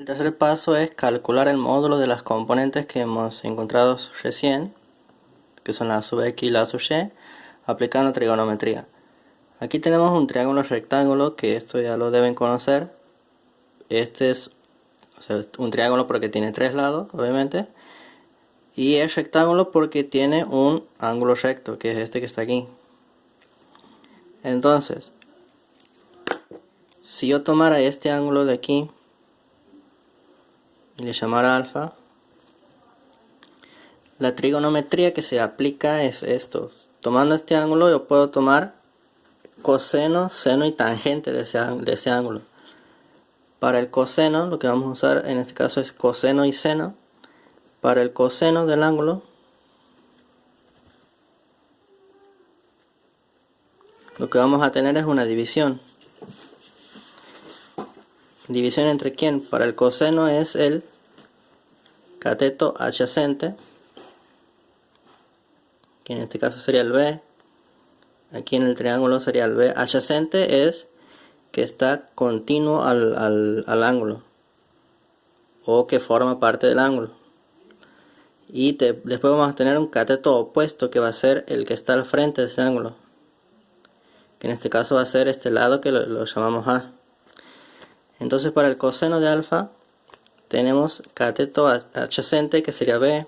El tercer paso es calcular el módulo de las componentes que hemos encontrado recién, que son la sub x y la sub y, aplicando trigonometría. Aquí tenemos un triángulo rectángulo, que esto ya lo deben conocer. Este es un triángulo porque tiene tres lados, obviamente. Y es rectángulo porque tiene un ángulo recto, que es este que está aquí. Entonces, si yo tomara este ángulo de aquí y le llamara alfa, la trigonometría que se aplica es esto. Tomando este ángulo yo puedo tomar coseno, seno y tangente de ese ángulo. Para el coseno lo que vamos a usar en este caso es coseno y seno. Para el coseno del ángulo lo que vamos a tener es una división. ¿División entre quién? Para el coseno es el cateto adyacente, que en este caso sería el B. Aquí en el triángulo sería el B. Adyacente es que está continuo al ángulo, o que forma parte del ángulo. Y después vamos a tener un cateto opuesto, que va a ser el que está al frente de ese ángulo, que en este caso va a ser este lado, que lo llamamos A. Entonces para el coseno de alfa tenemos cateto adyacente, que sería B,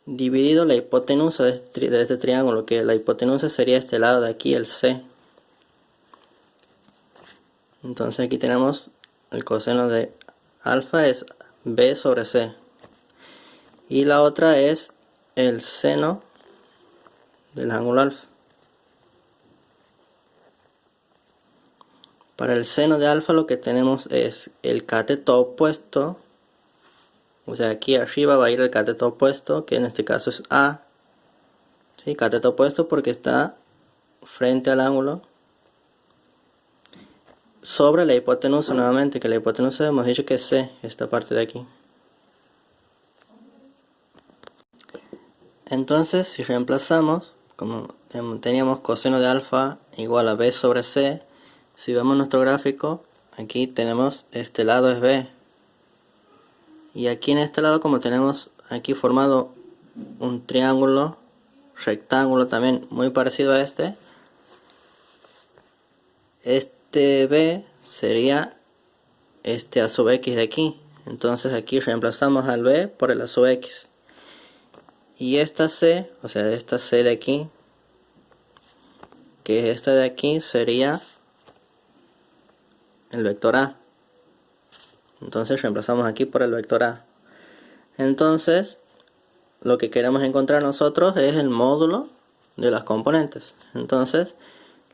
dividido la hipotenusa de este triángulo, que la hipotenusa sería este lado de aquí, el C. Entonces aquí tenemos el coseno de alfa es B sobre C. Y la otra es el seno del ángulo alfa. Para el seno de alfa lo que tenemos es el cateto opuesto. O sea, aquí arriba va a ir el cateto opuesto, que en este caso es A. ¿Sí? Cateto opuesto porque está frente al ángulo. Sobre la hipotenusa nuevamente, que la hipotenusa hemos dicho que es C, esta parte de aquí. Entonces, si reemplazamos, como teníamos coseno de alfa igual a B sobre C, si vemos nuestro gráfico, aquí tenemos este lado es B. Y aquí en este lado, como tenemos aquí formado un triángulo rectángulo también muy parecido a este B sería este A sub X de aquí. Entonces aquí reemplazamos al B por el A sub X. Y esta C, o sea esta C de aquí, que es esta de aquí, sería el vector A. Entonces reemplazamos aquí por el vector A. Entonces lo que queremos encontrar nosotros es el módulo de las componentes. Entonces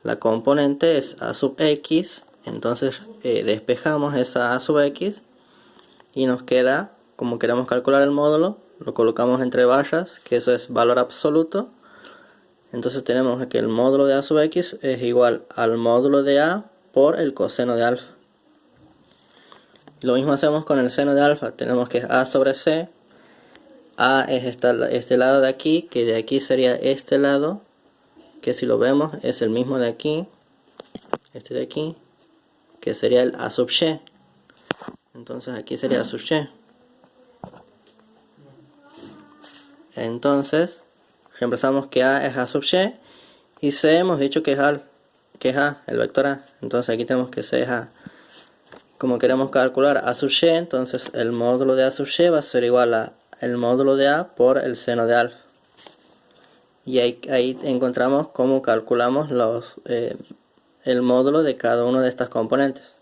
la componente es A sub X. Entonces despejamos esa A sub X y nos queda, como queremos calcular el módulo, lo colocamos entre barras, que eso es valor absoluto. Entonces tenemos que el módulo de A sub X es igual al módulo de A por el coseno de alfa. Lo mismo hacemos con el seno de alfa. Tenemos que A sobre C. A es este lado de aquí, que de aquí sería este lado, que si lo vemos es el mismo de aquí, este de aquí, que sería el A sub y. Entonces aquí sería A sub y. Entonces reemplazamos que A es A sub y C hemos dicho que es A, el vector A. Entonces aquí tenemos que C es A. Como queremos calcular A sub y, entonces el módulo de A sub y va a ser igual a el módulo de A por el seno de alfa. Y ahí encontramos cómo calculamos el módulo de cada una de estas componentes.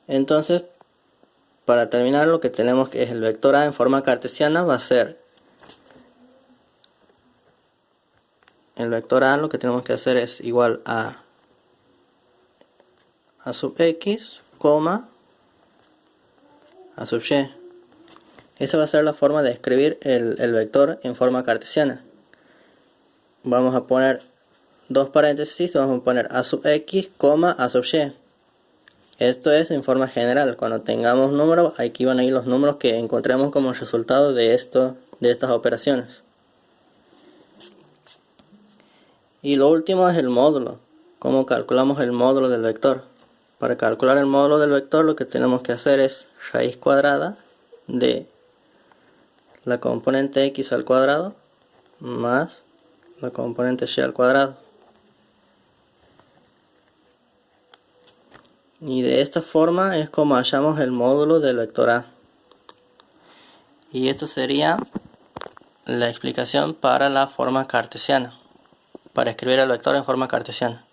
Entonces, para terminar, lo que tenemos que es el vector A en forma cartesiana va a ser el vector A, lo que tenemos que hacer es igual a sub X, A sub Y. Esa va a ser la forma de escribir el vector en forma cartesiana. Vamos a poner dos paréntesis, vamos a poner A sub X, A sub Y. Esto es en forma general. Cuando tengamos números, aquí van a ir los números que encontremos como resultado de estas operaciones. Y lo último es el módulo. ¿Cómo calculamos el módulo del vector? Para calcular el módulo del vector lo que tenemos que hacer es raíz cuadrada de la componente x al cuadrado más la componente y al cuadrado. Y de esta forma es como hallamos el módulo del vector a. Y esto sería la explicación para la forma cartesiana, para escribir el vector en forma cartesiana.